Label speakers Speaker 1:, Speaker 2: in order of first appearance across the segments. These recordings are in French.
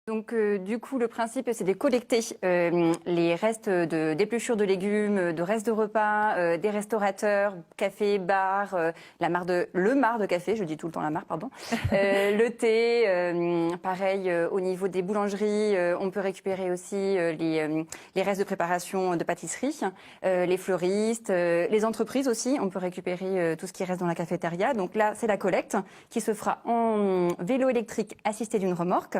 Speaker 1: Donc du coup, le principe, c'est de collecter les restes d'épluchures de légumes, de restes de repas, des restaurateurs, café, bar, le marc de café, je dis tout le temps la marque, pardon, le thé, pareil, au niveau des boulangeries, on peut récupérer aussi les restes de préparation de pâtisserie, les fleuristes, les entreprises aussi, on peut récupérer tout ce qui reste dans la cafétéria. Donc là, c'est la collecte qui se fera en vélo électrique assisté d'une remorque.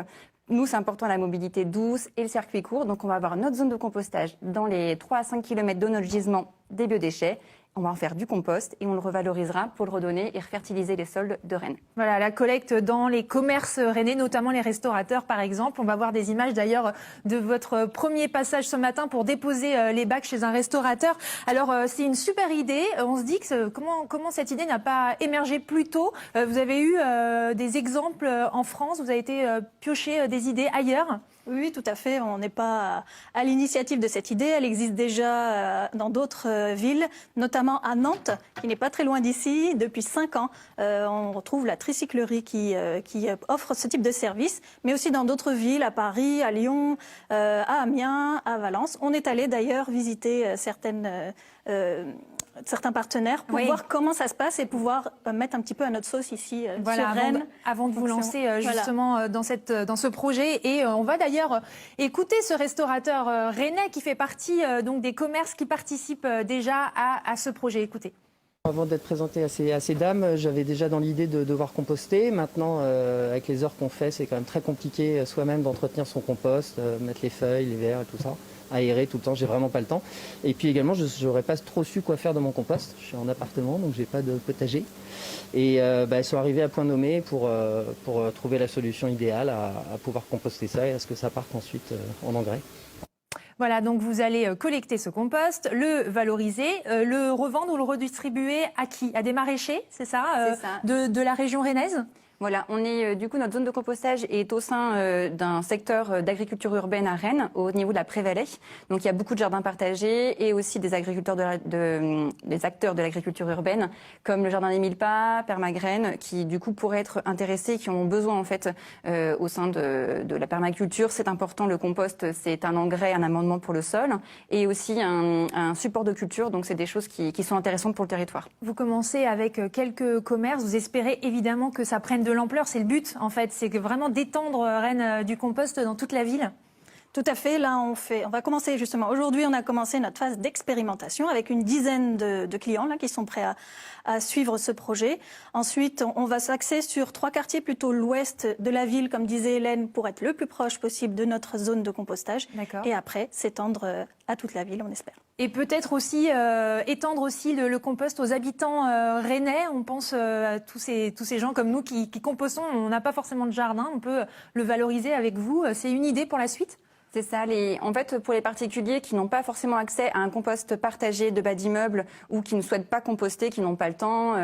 Speaker 1: Nous, c'est important la mobilité douce et le circuit court. Donc, on va avoir notre zone de compostage dans les 3 à 5 km de notre gisement des biodéchets. On va en faire du compost et on le revalorisera pour le redonner et refertiliser les sols de Rennes.
Speaker 2: Voilà, la collecte dans les commerces rennais, notamment les restaurateurs par exemple. On va voir des images d'ailleurs de votre premier passage ce matin pour déposer les bacs chez un restaurateur. Alors c'est une super idée. On se dit que comment cette idée n'a pas émergé plus tôt. Vous avez eu des exemples en France, vous avez été piocher des idées ailleurs?
Speaker 3: Oui, tout à fait. On n'est pas à l'initiative de cette idée. Elle existe déjà dans d'autres villes, notamment à Nantes, qui n'est pas très loin d'ici. Depuis 5 ans, on retrouve la tricyclerie qui offre ce type de service, mais aussi dans d'autres villes, à Paris, à Lyon, à Amiens, à Valence. On est allé d'ailleurs visiter certains partenaires pour voir comment ça se passe et pouvoir mettre un petit peu à notre sauce ici sur Rennes.
Speaker 2: Avant de vous lancer justement dans ce projet. Et on va d'ailleurs écouter ce restaurateur rennais qui fait partie donc des commerces qui participent déjà à ce projet. Écoutez.
Speaker 4: Avant d'être présenté à ces dames, j'avais déjà dans l'idée de devoir composter. Maintenant, avec les heures qu'on fait, c'est quand même très compliqué soi-même d'entretenir son compost, mettre les feuilles, les verres et tout ça, aérer tout le temps, j'ai vraiment pas le temps. Et puis également, je n'aurais pas trop su quoi faire de mon compost. Je suis en appartement, donc j'ai pas de potager. Et elles sont arrivées à point nommé pour trouver la solution idéale à pouvoir composter ça et à ce que ça parte ensuite en engrais.
Speaker 2: Voilà, donc vous allez collecter ce compost, le valoriser, le revendre ou le redistribuer à qui? À des maraîchers, c'est ça,
Speaker 1: C'est ça.
Speaker 2: De la région rennaise?
Speaker 1: Voilà, on est du coup notre zone de compostage est au sein d'un secteur d'agriculture urbaine à Rennes, au niveau de la Prévallée. Donc il y a beaucoup de jardins partagés et aussi des agriculteurs des acteurs de l'agriculture urbaine, comme le jardin des Mille Pas, Permagraine, qui du coup pourraient être intéressés, qui ont besoin en fait au sein de la permaculture. C'est important, le compost, c'est un engrais, un amendement pour le sol et aussi un support de culture. Donc c'est des choses qui sont intéressantes pour le territoire.
Speaker 2: Vous commencez avec quelques commerces, vous espérez évidemment que ça prenne de l'ampleur, c'est le but en fait, c'est vraiment d'étendre Rennes du compost dans toute la ville.
Speaker 3: Tout à fait. Là, on va commencer justement. Aujourd'hui, on a commencé notre phase d'expérimentation avec une dizaine de clients là, qui sont prêts à suivre ce projet. Ensuite, on va s'axer sur 3 quartiers, plutôt l'ouest de la ville, comme disait Hélène, pour être le plus proche possible de notre zone de compostage. Et après, s'étendre à toute la ville, on espère.
Speaker 2: Et peut-être aussi étendre aussi le compost aux habitants rennais. On pense à tous ces gens comme nous qui compostons. On n'a pas forcément de jardin. On peut le valoriser avec vous. C'est une idée pour la suite?
Speaker 1: C'est ça. En fait, pour les particuliers qui n'ont pas forcément accès à un compost partagé de bas d'immeuble ou qui ne souhaitent pas composter, qui n'ont pas le temps,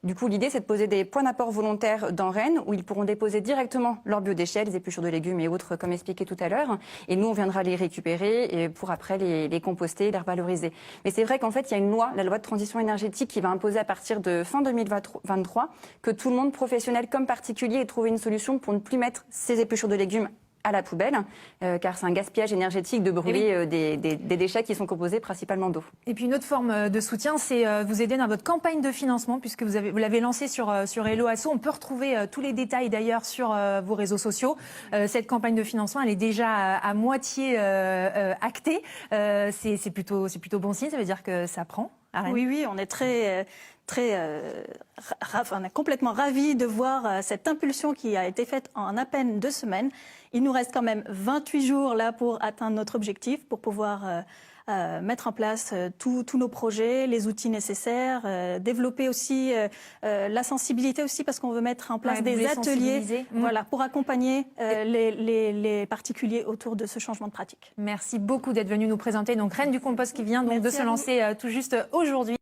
Speaker 1: du coup, l'idée, c'est de poser des points d'apport volontaires dans Rennes où ils pourront déposer directement leurs biodéchets, les épluchures de légumes et autres, comme expliqué tout à l'heure. Et nous, on viendra les récupérer et pour après les composter, les revaloriser. Mais c'est vrai qu'en fait, il y a une loi, la loi de transition énergétique, qui va imposer à partir de fin 2023 que tout le monde, professionnel comme particulier, ait trouvé une solution pour ne plus mettre ces épluchures de légumes à la poubelle, car c'est un gaspillage énergétique de brûler des déchets qui sont composés principalement d'eau.
Speaker 2: Et puis une autre forme de soutien, c'est vous aider dans votre campagne de financement, puisque vous l'avez lancé sur Hello Asso. On peut retrouver tous les détails d'ailleurs sur vos réseaux sociaux. Cette campagne de financement, elle est déjà à moitié actée. C'est plutôt bon signe, ça veut dire que ça prend.
Speaker 3: Oui, on est on est complètement ravis de voir cette impulsion qui a été faite en à peine 2 semaines. Il nous reste quand même 28 jours là pour atteindre notre objectif, pour pouvoir mettre en place tous nos projets, les outils nécessaires, développer aussi la sensibilité aussi, parce qu'on veut mettre en place des ateliers pour accompagner les particuliers autour de ce changement de pratique.
Speaker 2: Merci beaucoup d'être venu nous présenter donc Rennes du compost qui vient donc de se lancer tout juste aujourd'hui.